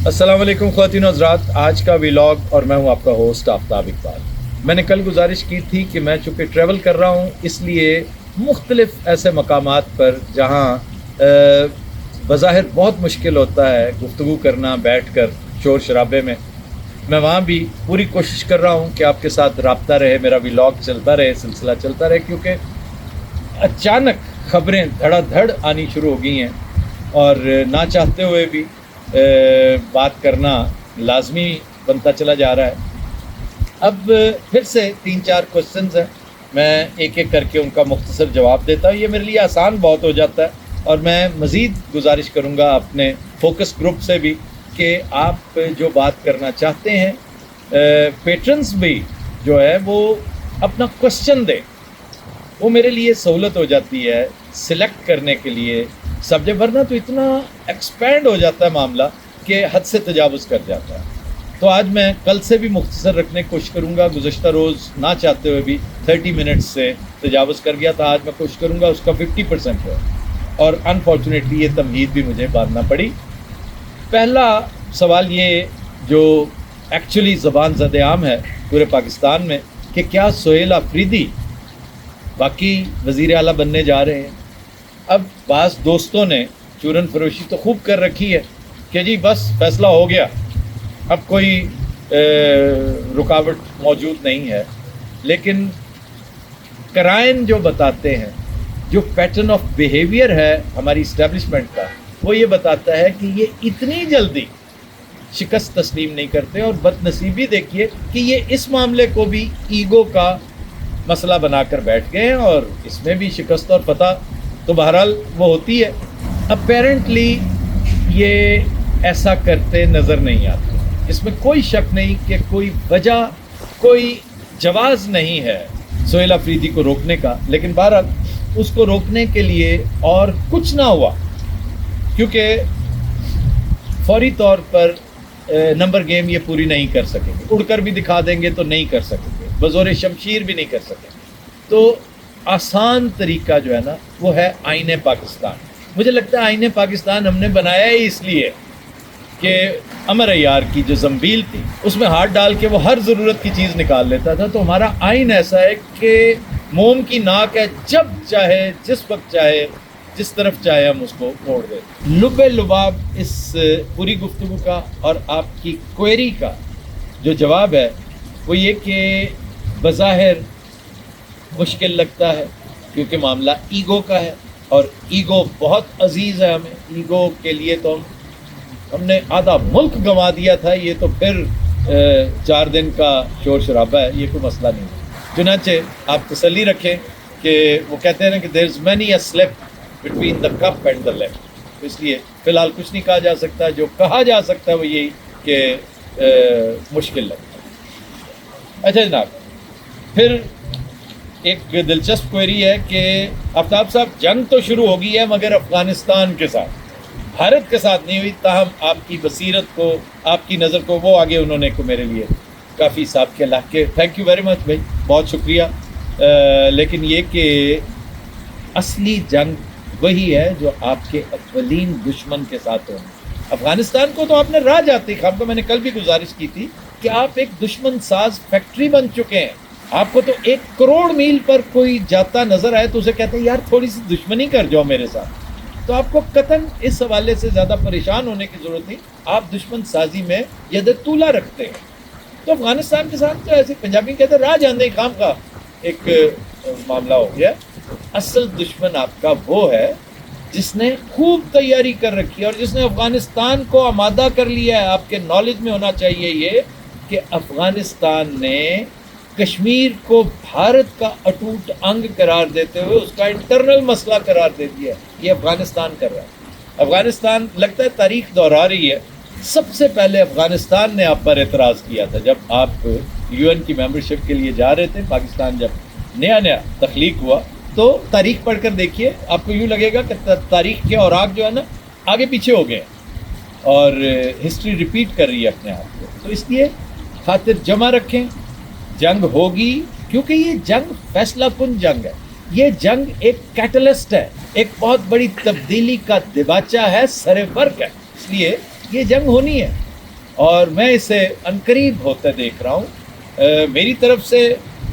السلام علیکم خواتین و حضرات، آج کا ویلاگ اور میں ہوں آپ کا ہوسٹ آفتاب اقبال۔ میں نے کل گزارش کی تھی کہ میں چونکہ ٹریول کر رہا ہوں، اس لیے مختلف ایسے مقامات پر جہاں بظاہر بہت مشکل ہوتا ہے گفتگو کرنا بیٹھ کر شور شرابے میں وہاں بھی پوری کوشش کر رہا ہوں کہ آپ کے ساتھ رابطہ رہے، میرا ویلاگ چلتا رہے، سلسلہ چلتا رہے، کیونکہ اچانک خبریں دھڑا دھڑ آنی شروع ہو گئی ہیں اور نہ چاہتے ہوئے بھی بات کرنا لازمی بنتا چلا جا رہا ہے۔ اب پھر سے 3-4 کوسچنز ہیں، میں ایک ایک کر کے ان کا مختصر جواب دیتا ہوں۔ یہ میرے لیے آسان بہت ہو جاتا ہے اور میں مزید گزارش کروں گا اپنے فوکس گروپ سے بھی کہ آپ جو بات کرنا چاہتے ہیں، پیٹرنز بھی جو ہے وہ اپنا کوسچن دیں، وہ میرے لیے سہولت ہو جاتی ہے سلیکٹ کرنے کے لیے سبجیکٹ، ورنہ تو اتنا ایکسپینڈ ہو جاتا ہے معاملہ کہ حد سے تجاوز کر جاتا ہے۔ تو آج میں کل سے بھی مختصر رکھنے کی کوشش کروں گا، گزشتہ روز نہ چاہتے ہوئے بھی 30 منٹس سے تجاوز کر گیا تھا، آج میں کوشش کروں گا اس کا 50% ہو، اور انفارچونیٹلی یہ تمہید بھی مجھے باندھنا پڑی۔ پہلا سوال یہ جو ایکچولی زبان زد عام ہے پورے پاکستان میں کہ کیا سہیل آفریدی باقی وزیر اعلیٰ بننے جا رہے ہیں؟ اب بعض دوستوں نے چورن فروشی تو خوب کر رکھی ہے کہ جی بس فیصلہ ہو گیا، اب کوئی رکاوٹ موجود نہیں ہے، لیکن کرائن جو بتاتے ہیں، جو پیٹرن آف بیہیویئر ہے ہماری اسٹیبلشمنٹ کا، وہ یہ بتاتا ہے کہ یہ اتنی جلدی شکست تسلیم نہیں کرتے، اور بد نصیبی دیکھیے کہ یہ اس معاملے کو بھی ایگو کا مسئلہ بنا کر بیٹھ گئے ہیں، اور اس میں بھی شکست اور فتح تو بہرحال وہ ہوتی ہے۔ اپیرنٹلی یہ ایسا کرتے نظر نہیں آتے، اس میں کوئی شک نہیں کہ کوئی وجہ، کوئی جواز نہیں ہے سہیل آفریدی کو روکنے کا، لیکن بہرحال اس کو روکنے کے لیے اور کچھ نہ ہوا، کیونکہ فوری طور پر نمبر گیم یہ پوری نہیں کر سکیں گے، اڑ کر بھی دکھا دیں گے تو نہیں کر سکیں گے، بزور شمشیر بھی نہیں کر سکیں گے۔ تو آسان طریقہ جو ہے نا وہ ہے آئین پاکستان۔ مجھے لگتا ہے آئین پاکستان ہم نے بنایا ہی اس لیے کہ امر عیار کی جو زنبیل تھی اس میں ہاتھ ڈال کے وہ ہر ضرورت کی چیز نکال لیتا تھا، تو ہمارا آئین ایسا ہے کہ موم کی ناک ہے، جب چاہے جس وقت چاہے جس طرف چاہے ہم اس کو موڑ دیں۔ لب لباب اس پوری گفتگو کا اور آپ کی کوئری کا جو جواب ہے وہ یہ کہ بظاہر مشکل لگتا ہے کیونکہ معاملہ ایگو کا ہے، اور ایگو بہت عزیز ہے ہمیں، ایگو کے لیے تو ہم نے آدھا ملک گنوا دیا تھا، یہ تو پھر 4 دن کا شور شرابہ ہے، یہ کوئی مسئلہ نہیں ہے۔ چنانچہ آپ تسلی رکھیں کہ وہ کہتے ہیں نا کہ there is many a slip between the cup and the lip، اس لیے فی الحال کچھ نہیں کہا جا سکتا، جو کہا جا سکتا ہے وہ یہی کہ مشکل لگتا ہے۔ اچھا جناب، پھر ایک دلچسپ کوئری ہے کہ آفتاب صاحب جنگ تو شروع ہو گئی ہے مگر افغانستان کے ساتھ، بھارت کے ساتھ نہیں ہوئی، تاہم آپ کی بصیرت کو، آپ کی نظر کو وہ آگے انہوں نے کو میرے لیے کافی صاحب کے لاکھ کے تھینک یو ویری مچ بھائی، بہت شکریہ۔ لیکن یہ کہ اصلی جنگ وہی ہے جو آپ کے اولین دشمن کے ساتھ ہو۔ افغانستان کو تو آپ نے راہ جاتی خام کو میں نے کل بھی گزارش کی تھی کہ آپ ایک دشمن ساز فیکٹری بن چکے ہیں، آپ کو تو 1 کروڑ میل پر کوئی جاتا نظر آئے تو اسے کہتے ہیں یار تھوڑی سی دشمنی کر جاؤ میرے ساتھ، تو آپ کو قطعاً اس حوالے سے زیادہ پریشان ہونے کی ضرورت نہیں، آپ دشمن سازی میں ید طولہ رکھتے ہیں۔ تو افغانستان کے ساتھ تو ایسے پنجابی کہتے ہیں راہ جانے خام کا ایک معاملہ ہو گیا۔ اصل دشمن آپ کا وہ ہے جس نے خوب تیاری کر رکھی ہے اور جس نے افغانستان کو آمادہ کر لیا ہے۔ آپ کے نالج میں ہونا چاہیے یہ کہ افغانستان نے کشمیر کو بھارت کا اٹوٹ انگ قرار دیتے ہوئے اس کا انٹرنل مسئلہ قرار دے دیا ہے، یہ افغانستان کر رہا ہے۔ افغانستان لگتا ہے تاریخ دہرا رہی ہے، سب سے پہلے افغانستان نے آپ پر اعتراض کیا تھا جب آپ UN کی ممبرشپ کے لیے جا رہے تھے۔ پاکستان جب نیا تخلیق ہوا تو تاریخ پڑھ کر دیکھیے، آپ کو یوں لگے گا کہ تاریخ کے اوراق جو ہے نا آگے پیچھے ہو گئے اور ہسٹری ریپیٹ کر رہی ہے اپنے آپ کو، تو اس لیے خاطر جمع رکھیں، جنگ ہوگی کیونکہ یہ جنگ فیصلہ کن جنگ ہے، یہ جنگ ایک کیٹلسٹ ہے، ایک بہت بڑی تبدیلی کا دباچہ ہے، سر فرق ہے، اس لیے یہ جنگ ہونی ہے۔ اور میں اسے عنقریب ہوتا دیکھ رہا ہوں. میری طرف سے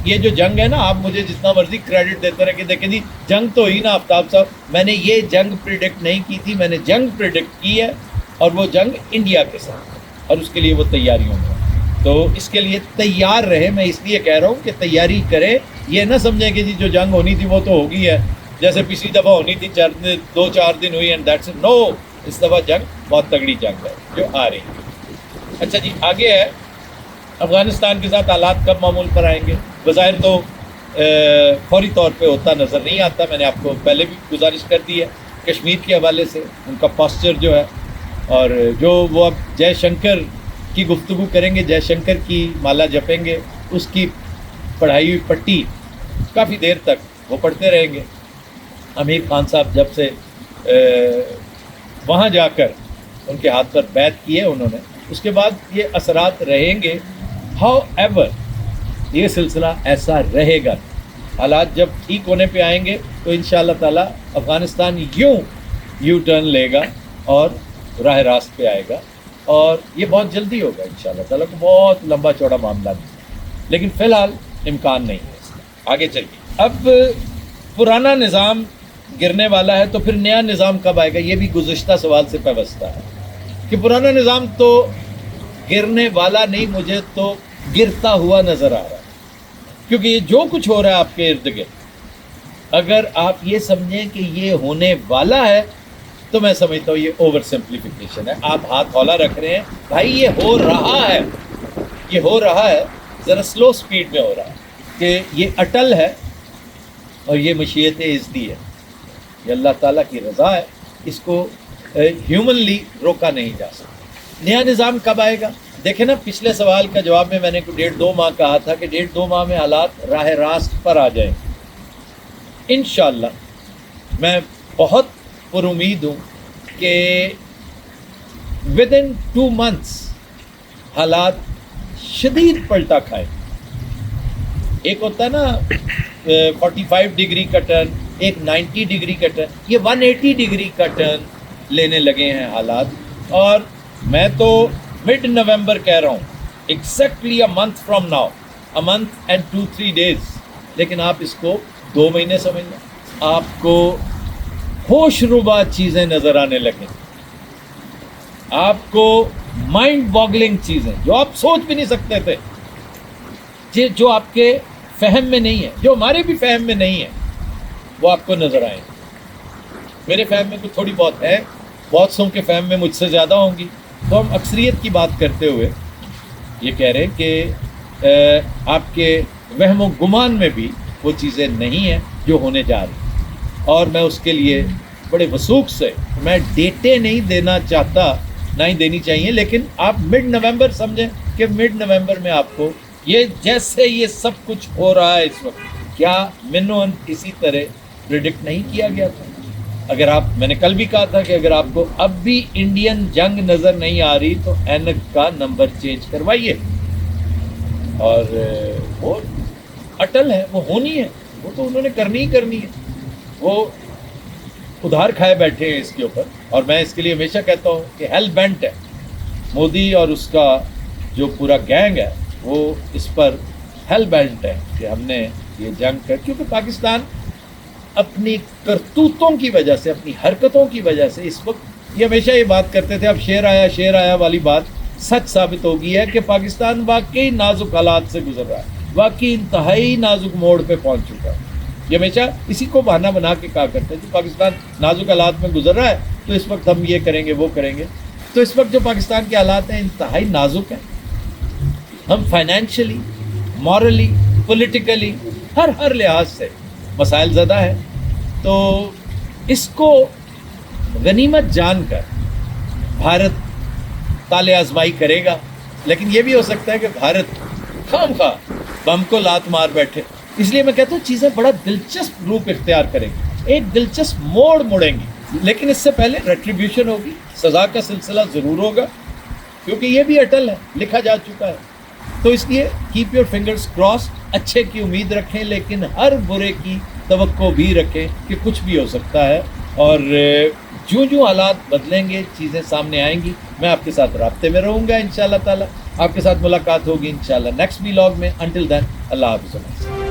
یہ جو جنگ ہے نا، آپ مجھے جتنا مرضی کریڈٹ دیتے رہے کہ دیکھیں جی جنگ تو ہوئی نا آفتاب صاحب، میں نے یہ جنگ پریڈکٹ نہیں کی تھی، میں نے جنگ پریڈکٹ کی ہے، اور وہ جنگ انڈیا کے ساتھ، اور اس کے لیے وہ تیاریوں میں. تو اس کے لیے تیار رہے. میں اس لیے کہہ رہا ہوں کہ تیاری کرے، یہ نہ سمجھیں کہ جی جو جنگ ہونی تھی وہ تو ہو گئی ہے، جیسے پچھلی دفعہ ہونی تھی 2-4 دن ہوئی اینڈ دیٹس نو. اس دفعہ جنگ بہت تگڑی جنگ ہے جو آ رہی ہے. اچھا جی، آگے ہے افغانستان کے ساتھ حالات کب معمول پر آئیں گے؟ بظاہر تو فوری طور پہ ہوتا نظر نہیں آتا. میں نے آپ کو پہلے بھی گزارش کر دی ہے کشمیر کے حوالے سے ان کا پاسچر جو ہے، اور جو وہ اب جے شنکر کی گفتگو کریں گے، جے شنکر کی مالا جپیں گے، اس کی پڑھائی ہوئی پٹی کافی دیر تک وہ پڑھتے رہیں گے. امیر خان صاحب جب سے وہاں جا کر ان کے ہاتھ پر بیعت کی ہے انہوں نے، اس کے بعد یہ اثرات رہیں گے. ہاؤ ایور یہ سلسلہ ایسا رہے گا. حالات جب ٹھیک ہونے پہ آئیں گے تو انشاءاللہ تعالی افغانستان یو ٹرن لے گا اور راہ راست پہ آئے گا، اور یہ بہت جلدی ہوگا انشاءاللہ تعالی. کو بہت لمبا چوڑا معاملہ نہیں، لیکن فی الحال امکان نہیں ہے اس کا. آگے چلیے. اب پرانا نظام گرنے والا ہے تو پھر نیا نظام کب آئے گا؟ یہ بھی گزشتہ سوال سے پیوستہ ہے کہ پرانا نظام تو گرنے والا نہیں، مجھے تو گرتا ہوا نظر آ رہا ہے. کیونکہ یہ جو کچھ ہو رہا ہے آپ کے ارد گرد، اگر آپ یہ سمجھیں کہ یہ ہونے والا ہے تو میں سمجھتا ہوں یہ اوور سمپلیفیکیشن ہے. آپ ہاتھ ہولا رکھ رہے ہیں. بھائی یہ ہو رہا ہے، یہ ہو رہا ہے، ذرا سلو سپیڈ میں ہو رہا ہے. کہ یہ اٹل ہے اور یہ مشیت ازدی ہے، یہ اللہ تعالیٰ کی رضا ہے، اس کو ہیومنلی روکا نہیں جا سکتا. نیا نظام کب آئے گا؟ دیکھیں نا، پچھلے سوال کا جواب میں نے 1.5-2 ماہ کہا تھا کہ 1.5-2 ماہ میں حالات راہ راست پر آ جائیں. انشاءاللہ میں بہت پر امید ہوں کہ within 2 months حالات شدید پلٹا کھائیں. ایک ہوتا ہے نا 45 ڈگری کا ٹرن، ایک 90 ڈگری کا ٹرن، یہ 180 ڈگری کا ٹرن لینے لگے ہیں حالات. اور میں تو مڈ نومبر کہہ رہا ہوں، exactly a month from now, a month and 2-3 days. لیکن آپ اس کو 2 مہینے سمجھنا، آپ کو ہوش ربا چیزیں نظر آنے لگیں، آپ کو مائنڈ باگلنگ چیزیں جو آپ سوچ بھی نہیں سکتے تھے، جو آپ کے فہم میں نہیں ہے، جو ہمارے بھی فہم میں نہیں ہے، وہ آپ کو نظر آئیں. میرے فہم میں تو تھوڑی بہت ہے، بہت سوں کے فہم میں مجھ سے زیادہ ہوں گی. تو ہم اکثریت کی بات کرتے ہوئے یہ کہہ رہے ہیں کہ آپ کے وہم و گمان میں بھی وہ چیزیں نہیں ہیں جو ہونے جا رہی. اور میں اس کے لیے بڑے وثوق سے، میں ڈیٹیں نہیں دینا چاہتا، نہ ہی دینی چاہیے، لیکن آپ مڈ نومبر سمجھیں کہ مڈ نومبر میں آپ کو یہ جیسے یہ سب کچھ ہو رہا ہے اس وقت، کیا منون اسی طرح پریڈکٹ نہیں کیا گیا تھا؟ اگر آپ، میں نے کل بھی کہا تھا کہ اگر آپ کو اب بھی انڈین جنگ نظر نہیں آ رہی تو اینک کا نمبر چینج کروائیے. اور وہ اٹل ہے، وہ ہونی ہے، وہ تو انہوں نے کرنی ہی کرنی ہے. وہ ادھار کھائے بیٹھے ہیں اس کے اوپر، اور میں اس کے لیے ہمیشہ کہتا ہوں کہ ہیل بینٹ ہے مودی اور اس کا جو پورا گینگ ہے، وہ اس پر ہیل بینٹ ہے کہ ہم نے یہ جنگ کر، کیونکہ پاکستان اپنی کرتوتوں کی وجہ سے، اپنی حرکتوں کی وجہ سے اس وقت، یہ ہمیشہ یہ بات کرتے تھے، اب شیر آیا والی بات سچ ثابت ہو گئی ہے کہ پاکستان واقعی نازک حالات سے گزر رہا ہے، واقعی انتہائی نازک موڑ پہ پہنچ چکا ہے. یہ ہمیشہ اسی کو بہانہ بنا کے کہا کرتے تھے پاکستان نازک حالات میں گزر رہا ہے تو اس وقت ہم یہ کریں گے وہ کریں گے. تو اس وقت جو پاکستان کے حالات ہیں انتہائی نازک ہیں. ہم فائنینشلی، مورلی، پولیٹیکلی، ہر لحاظ سے مسائل زدہ ہے. تو اس کو غنیمت جان کر بھارت تالے آزمائی کرے گا، لیکن یہ بھی ہو سکتا ہے کہ بھارت خام خواہ بم کو لات مار بیٹھے. اس لیے میں کہتا ہوں چیزیں بڑا دلچسپ روپ اختیار کریں گی، ایک دلچسپ موڑ مڑیں گی، لیکن اس سے پہلے ریٹریبیوشن ہوگی، سزا کا سلسلہ ضرور ہوگا، کیونکہ یہ بھی اٹل ہے، لکھا جا چکا ہے. تو اس لیے کیپ یور فنگرز کراسڈ، اچھے کی امید رکھیں لیکن ہر برے کی توقع بھی رکھیں کہ کچھ بھی ہو سکتا ہے. اور جو جو حالات بدلیں گے چیزیں سامنے آئیں گی، میں آپ کے ساتھ رابطے میں رہوں گا انشاءاللہ تعالیٰ. آپ کے ساتھ ملاقات ہوگی انشاءاللہ نیکسٹ ویلاگ میں. انٹل دین اللہ حافظ.